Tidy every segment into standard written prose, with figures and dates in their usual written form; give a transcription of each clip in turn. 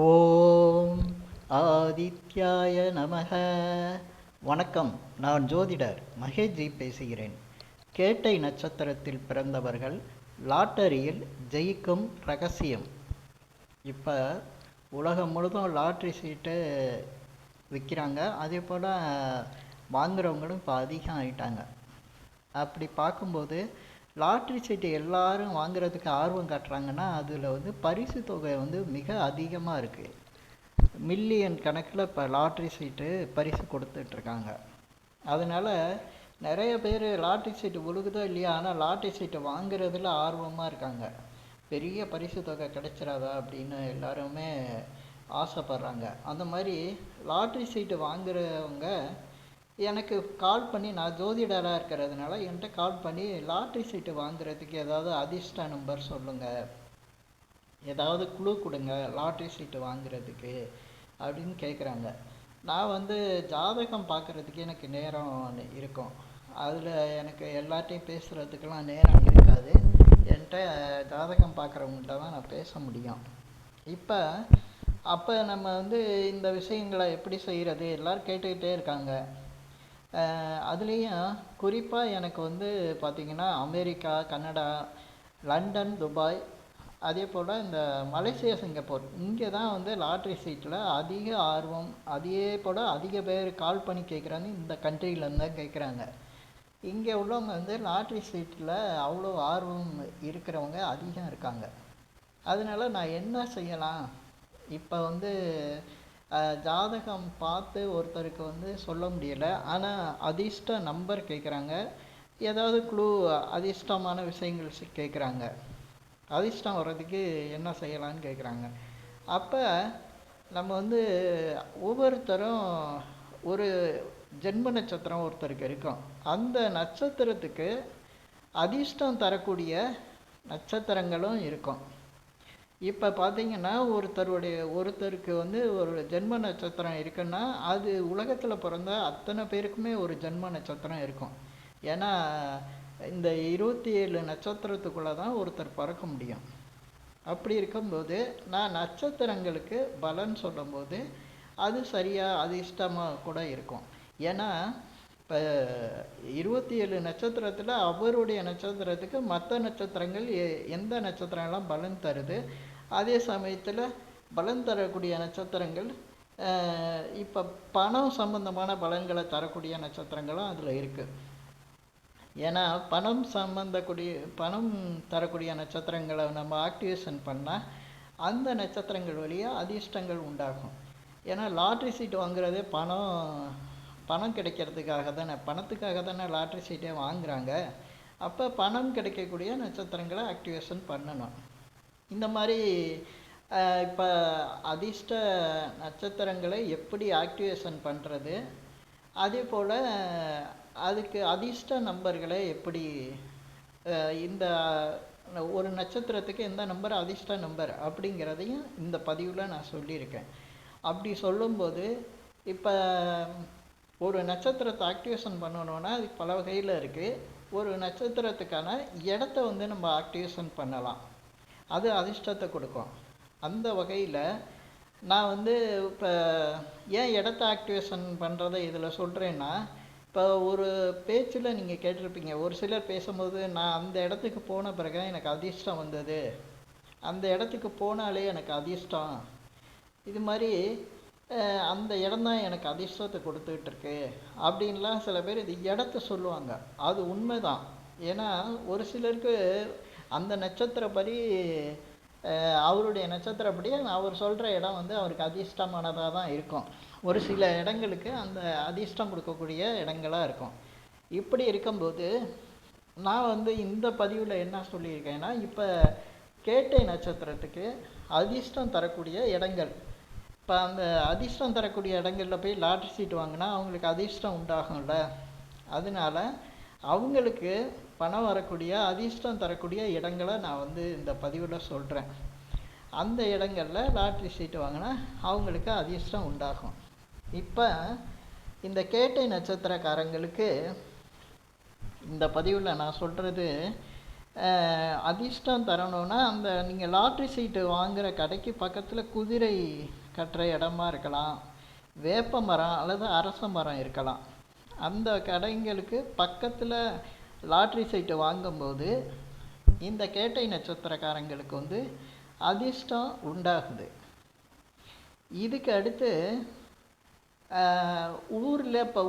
ஓம் ஆதித்யாய நமக. வணக்கம். நான் ஜோதிடர் மகேஷ்ஜி பேசுகிறேன். கேட்டை நட்சத்திரத்தில் பிறந்தவர்கள் லாட்டரியில் ஜெயிக்கும் ரகசியம். இப்போ உலகம் முழுதும் லாட்ரி சீட்டு விற்கிறாங்க. அதே போல் வாங்குறவங்களும் இப்போ அதிகம் ஆகிட்டாங்க. அப்படி பார்க்கும்போது லாட்ரி சீட்டு எல்லாரும் வாங்குறதுக்கு ஆர்வம் காட்டுறாங்கன்னா அதில் பரிசு தொகை மிக அதிகமாக இருக்குது. மில்லியன் கணக்கில் இப்போ லாட்ரி சீட்டு பரிசு கொடுத்துட்ருக்காங்க. அதனால் நிறைய பேர் லாட்ரி சீட்டு விழுகுதோ இல்லையா, ஆனால் லாட்ரி சீட்டை வாங்குறதுல ஆர்வமாக இருக்காங்க. பெரிய பரிசு தொகை கிடைச்சிடாதா அப்படின்னு எல்லாருமே ஆசைப்படுறாங்க. அந்த மாதிரி லாட்ரி சீட்டு வாங்குறவங்க எனக்கு கால் பண்ணி, நான் ஜோதிடராக இருக்கிறதுனால என்கிட்ட கால் பண்ணி லாட்ரி சீட்டு வாங்குறதுக்கு ஏதாவது அதிர்ஷ்ட நம்பர் சொல்லுங்கள், ஏதாவது குழு கொடுங்க லாட்ரி சீட்டு வாங்குறதுக்கு அப்படின்னு கேட்குறாங்க. நான் ஜாதகம் பார்க்குறதுக்கு எனக்கு நேரம் இருக்கும். அதில் எனக்கு எல்லாத்தையும் பேசுகிறதுக்கெல்லாம் நேரம் இருக்காது. என்கிட்ட ஜாதகம் பார்க்குறவங்கள்ட்ட தான் நான் பேச முடியும். அப்போ நம்ம இந்த விஷயங்களை எப்படி செய்கிறது எல்லோரும் கேட்டுக்கிட்டே இருக்காங்க. அதுலேயும் குறிப்பாக எனக்கு பார்த்திங்கன்னா அமெரிக்கா, கனடா, லண்டன், துபாய், அதே போல் இந்த மலேசியா, சிங்கப்பூர், இங்கே தான் லாட்ரி சீட்டில் அதிக ஆர்வம். அதே போல் அதிக பேர் கால் பண்ணி கேட்குறாங்க. இந்த கண்ட்ரியிலேருந்து தான் கேட்குறாங்க. இங்கே உள்ளவங்க லாட்ரி சீட்டில் அவ்வளோ ஆர்வம் இருக்கிறவங்க அதிகம் இருக்காங்க. அதனால் நான் என்ன செய்யலாம்? இப்போ ஜாதகம் பார்த்து ஒருத்தருக்கு சொல்ல முடியலை, ஆனால் அதிர்ஷ்ட நம்பர் கேட்குறாங்க. ஏதாவது குழு அதிர்ஷ்டமான விஷயங்கள் கேட்குறாங்க. அதிர்ஷ்டம் வர்றதுக்கு என்ன செய்யலான்னு கேட்குறாங்க. அப்போ நம்ம ஒவ்வொருத்தரும் ஒரு ஜென்ம நட்சத்திரம் ஒருத்தருக்கு இருக்கும். அந்த நட்சத்திரத்துக்கு அதிர்ஷ்டம் தரக்கூடிய நட்சத்திரங்களும் இருக்கும். இப்போ பார்த்தீங்கன்னா ஒருத்தருக்கு ஒரு ஜென்ம நட்சத்திரம் இருக்குன்னா அது உலகத்தில் பிறந்த அத்தனை பேருக்குமே ஒரு ஜென்ம நட்சத்திரம் இருக்கும். ஏன்னா இந்த 27 நட்சத்திரத்துக்குள்ளே தான் ஒருத்தர் பிறக்க முடியும். அப்படி இருக்கும்போது நான் நட்சத்திரங்களுக்கு பலன் சொல்லும்போது அது சரியாக அதிர்ஷ்டமாக கூட இருக்கும். ஏன்னா இப்போ 27 நட்சத்திரத்தில் அவருடைய நட்சத்திரத்துக்கு மற்ற நட்சத்திரங்கள் எந்த நட்சத்திரம்லாம் பலன் தருது, அதே சமயத்தில் பலன் தரக்கூடிய நட்சத்திரங்கள் இப்போ பணம் சம்பந்தமான பலன்களை தரக்கூடிய நட்சத்திரங்களும் அதில் இருக்குது. ஏன்னா பணம் தரக்கூடிய நட்சத்திரங்களை நம்ம ஆக்டிவேஷன் பண்ணால் அந்த நட்சத்திரங்கள் வழியாக அதிர்ஷ்டங்கள் உண்டாகும். ஏன்னா லாட்ரி சீட்டு வாங்குறதே பணம் கிடைக்கிறதுக்காக தானே, பணத்துக்காக தானே லாட்ரி சீட்டே வாங்குகிறாங்க. அப்போ பணம் கிடைக்கக்கூடிய நட்சத்திரங்களை ஆக்டிவேஷன் பண்ணணும். இந்த மாதிரி இப்போ அதிர்ஷ்ட நட்சத்திரங்களை எப்படி ஆக்டிவேஷன் பண்ணுறது, அதே போல் அதுக்கு அதிர்ஷ்ட நம்பர்களை எப்படி, இந்த ஒரு நட்சத்திரத்துக்கு எந்த நம்பர் அதிர்ஷ்ட நம்பர் அப்படிங்கிறதையும் இந்த பதிவில் நான் சொல்லியிருக்கேன். அப்படி சொல்லும்போது இப்போ ஒரு நட்சத்திரத்தை ஆக்டிவேஷன் பண்ணணுன்னா அது பல வகையில் இருக்குது. ஒரு நட்சத்திரத்துக்கான இடத்த நம்ம ஆக்டிவேஷன் பண்ணலாம், அது அதிர்ஷ்டத்தை கொடுக்கும். அந்த வகையில் நான் இப்போ ஏன் இடத்த ஆக்டிவேஷன் பண்ணுறதை இதில் சொல்கிறேன்னா, இப்போ ஒரு பேச்சில் நீங்கள் கேட்டிருப்பீங்க, ஒரு சிலர் பேசும்போது நான் அந்த இடத்துக்கு போன பிறகு எனக்கு அதிர்ஷ்டம் வந்தது, அந்த இடத்துக்கு போனாலே எனக்கு அதிர்ஷ்டம், இது மாதிரி அந்த இடம்தான் எனக்கு அதிர்ஷ்டத்தை கொடுத்துக்கிட்டு இருக்கு அப்படின்லாம் சில பேர் இது இடத்த சொல்லுவாங்க. அது உண்மைதான். ஏன்னா ஒரு சிலருக்கு அந்த நட்சத்திரப்படி, அவருடைய நட்சத்திரப்படி அவர் சொல்கிற இடம் அவருக்கு அதிர்ஷ்டமானதாக தான் இருக்கும். ஒரு சில இடங்களுக்கு அந்த அதிர்ஷ்டம் கொடுக்கக்கூடிய இடங்களாக இருக்கும். இப்படி இருக்கும்போது நான் இந்த பதிவில் என்ன சொல்லியிருக்கேன்னா, இப்போ கேட்டை நட்சத்திரத்துக்கு அதிர்ஷ்டம் தரக்கூடிய இடங்கள், இப்போ அந்த அதிர்ஷ்டம் தரக்கூடிய இடங்களில் போய் லாட்ரி சீட்டு வாங்கினா அவங்களுக்கு அதிர்ஷ்டம் உண்டாகும்ல, அதனால அவங்களுக்கு பணம் வரக்கூடிய அதிர்ஷ்டம் தரக்கூடிய இடங்களை நான் இந்த பதிவில் சொல்கிறேன். அந்த இடங்களில் லாட்ரி சீட்டு வாங்கினா அவங்களுக்கு அதிர்ஷ்டம் உண்டாகும். இப்போ இந்த கேட்டை நட்சத்திரக்காரங்களுக்கு இந்த பதிவில் நான் சொல்கிறது அதிர்ஷ்டம் தரணும்னா அந்த நீங்கள் லாட்ரி சீட்டு வாங்குகிற கடைக்கு பக்கத்தில் குதிரை கட்டுற இடமா இருக்கலாம், வேப்ப மரம் அல்லது அரச மரம் இருக்கலாம். அந்த கடைங்களுக்கு பக்கத்தில் லாட்ரி சீட்டு வாங்கும்போது இந்த கேட்டை நட்சத்திரக்காரங்களுக்கு வந்து அதிர்ஷ்டம் உண்டாகுது. இதுக்கு அடுத்து ஊரில் இப்போ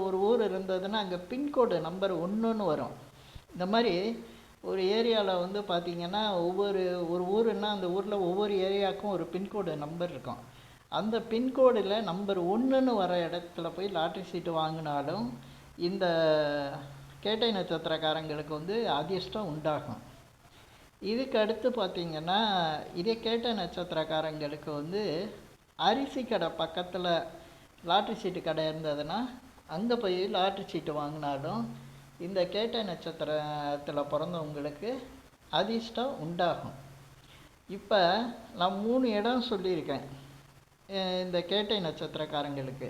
ஒரு ஊர் இருந்ததுன்னா அங்கே பின்கோடு நம்பர் 1ன்னு வரும். இந்த மாதிரி ஒரு ஏரியாவில் வந்து பார்த்திங்கன்னா ஒரு ஊருன்னா அந்த ஊரில் ஒவ்வொரு ஏரியாவுக்கும் ஒரு பின்கோடு நம்பர் இருக்கும். அந்த பின்கோடில் நம்பர் 1ன்னு வர இடத்துல போய் லாட்ரி சீட்டு வாங்கினாலும் இந்த கேட்டை நட்சத்திரக்காரங்களுக்கு வந்து அதிர்ஷ்டம் உண்டாகும். இதுக்கு அடுத்து பார்த்திங்கன்னா இதே கேட்டை நட்சத்திரக்காரங்களுக்கு வந்து அரிசி கடை பக்கத்தில் லாட்ரி சீட்டு கடை இருந்ததுன்னா அங்கே போய் லாட்ரி சீட்டு வாங்கினாலும் இந்த கேட்டை நட்சத்திரத்தில் பிறந்தவங்களுக்கு அதிர்ஷ்டம் உண்டாகும். இப்போ நான் 3 இடம் சொல்லியிருக்கேன் இந்த கேட்டை நட்சத்திரக்காரங்களுக்கு.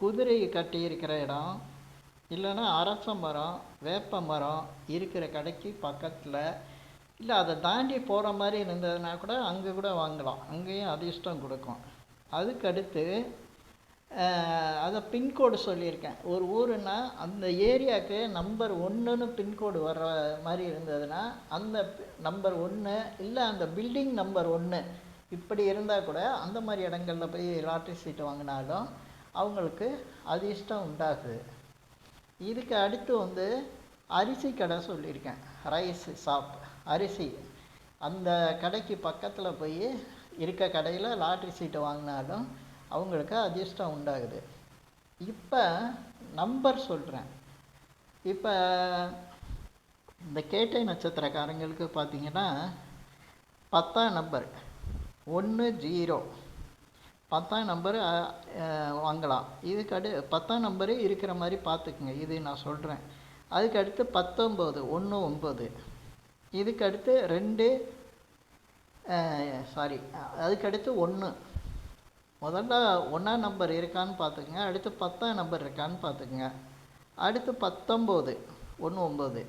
குதிரை கட்டி இருக்கிற இடம், இல்லைன்னா அரச மரம், வேப்ப மரம் இருக்கிற கடைக்கு பக்கத்தில், இல்லை அதை தாண்டி போகிற மாதிரி இருந்ததுன்னா கூட அங்கே கூட வாங்கலாம், அங்கேயும் அதிர்ஷ்டம் கொடுக்கும். அதுக்கடுத்து அதை பின்கோடு சொல்லியிருக்கேன். ஒரு ஊருன்னா அந்த ஏரியாவுக்கு நம்பர் 1ன்னு பின்கோடு வர்ற மாதிரி இருந்ததுன்னா அந்த நம்பர் 1 இல்லை அந்த பில்டிங் நம்பர் 1 இப்படி இருந்தால் கூட அந்த மாதிரி இடங்களில் போய் லாட்ரி சீட்டு வாங்கினாலும் அவங்களுக்கு அதிர்ஷ்டம் உண்டாகுது. இதுக்கு அடுத்து வந்து அரிசி கடை சொல்லியிருக்கேன், ரைஸ் ஷாப், அரிசி. அந்த கடைக்கு பக்கத்தில் போய் இருக்க கடையில் லாட்ரி சீட்டு வாங்கினாலும் அவங்களுக்கு அதிர்ஷ்டம் உண்டாகுது. இப்போ நம்பர் சொல்கிறேன். இப்போ இந்த கேட்டை நட்சத்திரக்காரங்களுக்கு பார்த்திங்கன்னா 10ஆம் நம்பர் 10 10ஆம் நம்பரு வாங்கலாம். இதுக்கு 10ஆம் நம்பரு இருக்கிற மாதிரி பார்த்துக்குங்க, இது நான் சொல்கிறேன். அதுக்கு அடுத்து 19 19. இதுக்கு அடுத்து 2 அதுக்கடுத்து 1. முதல்ல 1ஆம் நம்பர் இருக்கான்னு பார்த்துக்குங்க, அடுத்து 10ஆம் நம்பர் இருக்கான்னு பார்த்துக்குங்க, அடுத்து 19 19.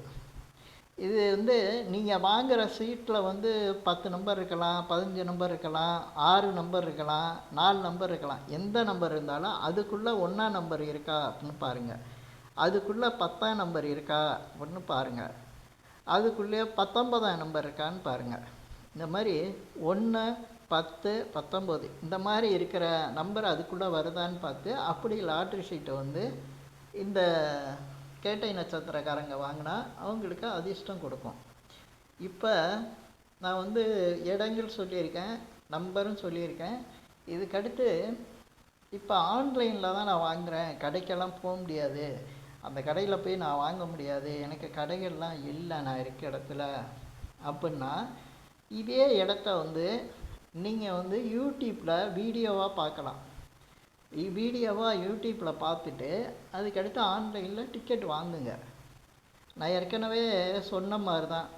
இது வந்து நீங்கள் வாங்குகிற சீட்டில் வந்து 10 நம்பர் இருக்கலாம், 15 நம்பர் இருக்கலாம், 6 நம்பர் இருக்கலாம், 4 நம்பர் இருக்கலாம். எந்த நம்பர் இருந்தாலும் அதுக்குள்ளே 1ஆம் நம்பர் இருக்கா அப்படின்னு பாருங்கள், அதுக்குள்ளே 10ஆம் நம்பர் இருக்கா அப்படின்னு பாருங்கள், அதுக்குள்ளே 19ஆம் நம்பர் இருக்கான்னு பாருங்கள். இந்த மாதிரி 1 10 19 இந்த மாதிரி இருக்கிற நம்பர் அதுக்குள்ளே வருதான்னு பார்த்து அப்படி லாட்ரி சீட்டை வந்து இந்த கேட்டை நட்சத்திரக்காரங்க வாங்கினா அவங்களுக்கு அதிர்ஷ்டம் கொடுக்கும். இப்போ நான் வந்து இடங்கள் சொல்லியிருக்கேன், நம்பரும் சொல்லியிருக்கேன். இதுக்கடுத்து இப்போ ஆன்லைனில் தான் நான் வாங்குகிறேன், கடைக்கெல்லாம் போக முடியாது, அந்த கடையில் போய் நான் வாங்க முடியாது, எனக்கு கடைகள்லாம் இல்லை நான் இருக்க இடத்துல அப்படின்னா இதே இடத்த வந்து நீங்கள் வந்து யூடியூப்பில் வீடியோவாக பார்க்கலாம். வீடியோவாக யூடியூப்பில் பார்த்துட்டு அதுக்கடுத்து ஆன்லைனில் டிக்கெட் வாங்குங்க. நான் ஏற்கனவே சொன்ன மாதிரி தான்,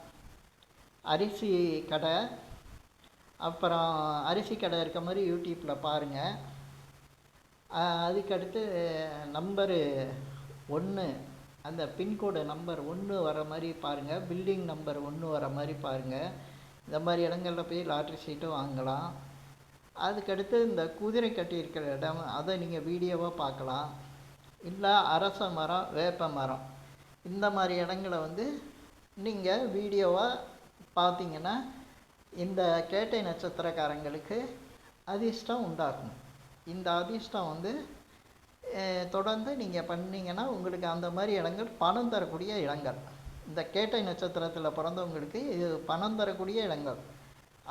அரிசி கடை, அப்புறம் அரிசி கடை இருக்க மாதிரி யூடியூப்பில் பாருங்கள். அதுக்கடுத்து நம்பரு 1 அந்த பின்கோடு நம்பர் 1 வர மாதிரி பாருங்கள், பில்டிங் நம்பர் 1 வர மாதிரி பாருங்கள். இந்த மாதிரி இடங்களில் போய் லாட்ரி சீட்டு வாங்கலாம். அதுக்கடுத்து இந்த குதிரை கட்டி இருக்கிற இடம், அதை நீங்கள் வீடியோவாக பார்க்கலாம். இல்லை அரச மரம், வேப்ப மரம், இந்த மாதிரி இடங்களை வந்து நீங்கள் வீடியோவாக பார்த்தீங்கன்னா இந்த கேட்டை நட்சத்திரக்காரங்களுக்கு அதிர்ஷ்டம் உண்டாகும். இந்த அதிர்ஷ்டம் வந்து தொடர்ந்து நீங்கள் பண்ணிங்கன்னா உங்களுக்கு அந்த மாதிரி இடங்கள் பணம் தரக்கூடிய இடங்கள். இந்த கேட்டை நட்சத்திரத்தில் பிறந்தவங்களுக்கு இது பணம் தரக்கூடிய இடங்கள்.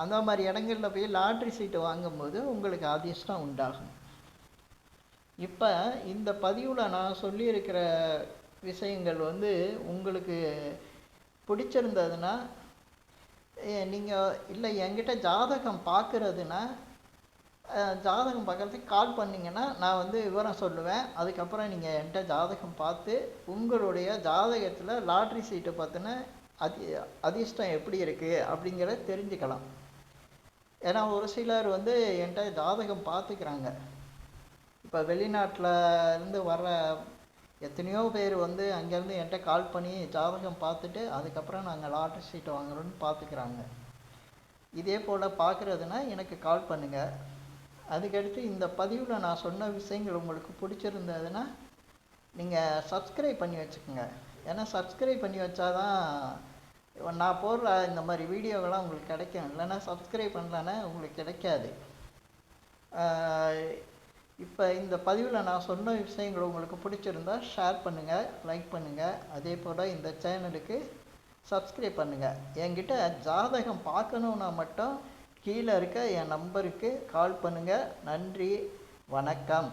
அந்த மாதிரி இடங்களில் போய் லாட்ரி சீட்டு வாங்கும்போது உங்களுக்கு அதிர்ஷ்டம் உண்டாகும். இப்போ இந்த பதிவில் நான் சொல்லியிருக்கிற விஷயங்கள் வந்து உங்களுக்கு பிடிச்சிருந்ததுன்னா, நீங்கள் இல்லை என்கிட்ட ஜாதகம் பார்க்குறதுன்னா ஜாதகம் பார்க்குறதுக்கு கால் பண்ணிங்கன்னா நான் வந்து விவரம் சொல்லுவேன். அதுக்கப்புறம் நீங்கள் என்கிட்ட ஜாதகம் பார்த்து உங்களுடைய ஜாதகத்தில் லாட்ரி சீட்டை பார்த்தினா அதிர்ஷ்டம் எப்படி இருக்குது அப்படிங்கிறத தெரிஞ்சுக்கலாம். ஏன்னா ஒரு சிலர் வந்து என்கிட்ட ஜாதகம் பார்த்துக்கிறாங்க. இப்போ வெளிநாட்டில் இருந்து வர்ற எத்தனையோ பேர் வந்து அங்கேருந்து என்கிட்ட கால் பண்ணி ஜாதகம் பார்த்துட்டு அதுக்கப்புறம் நாங்கள் லாட்ரி சீட்டு வாங்குறோன்னு பார்த்துக்கிறாங்க. இதே போல் பார்க்குறதுனா எனக்கு கால் பண்ணுங்கள். அதுக்கடுத்து இந்த பதிவில் நான் சொன்ன விஷயங்கள் உங்களுக்கு பிடிச்சிருந்ததுன்னா நீங்கள் சப்ஸ்கிரைப் பண்ணி வச்சுக்கோங்க. ஏன்னா சப்ஸ்கிரைப் பண்ணி வச்சாதான் நான் போடுற இந்த மாதிரி வீடியோவெல்லாம் உங்களுக்கு கிடைக்கும். இல்லைன்னா சப்ஸ்கிரைப் பண்ணலன்னா உங்களுக்கு கிடைக்காது. இப்போ இந்த பதிவில் நான் சொன்ன விஷயங்கள் உங்களுக்கு பிடிச்சிருந்தா ஷேர் பண்ணுங்கள், லைக் பண்ணுங்கள். அதே போல் இந்த சேனலுக்கு சப்ஸ்கிரைப் பண்ணுங்கள். என்கிட்ட ஜாதகம் பார்க்கணுன்னா மட்டும் கீழே இருக்க என் நம்பருக்கு கால் பண்ணுங்கள். நன்றி, வணக்கம்.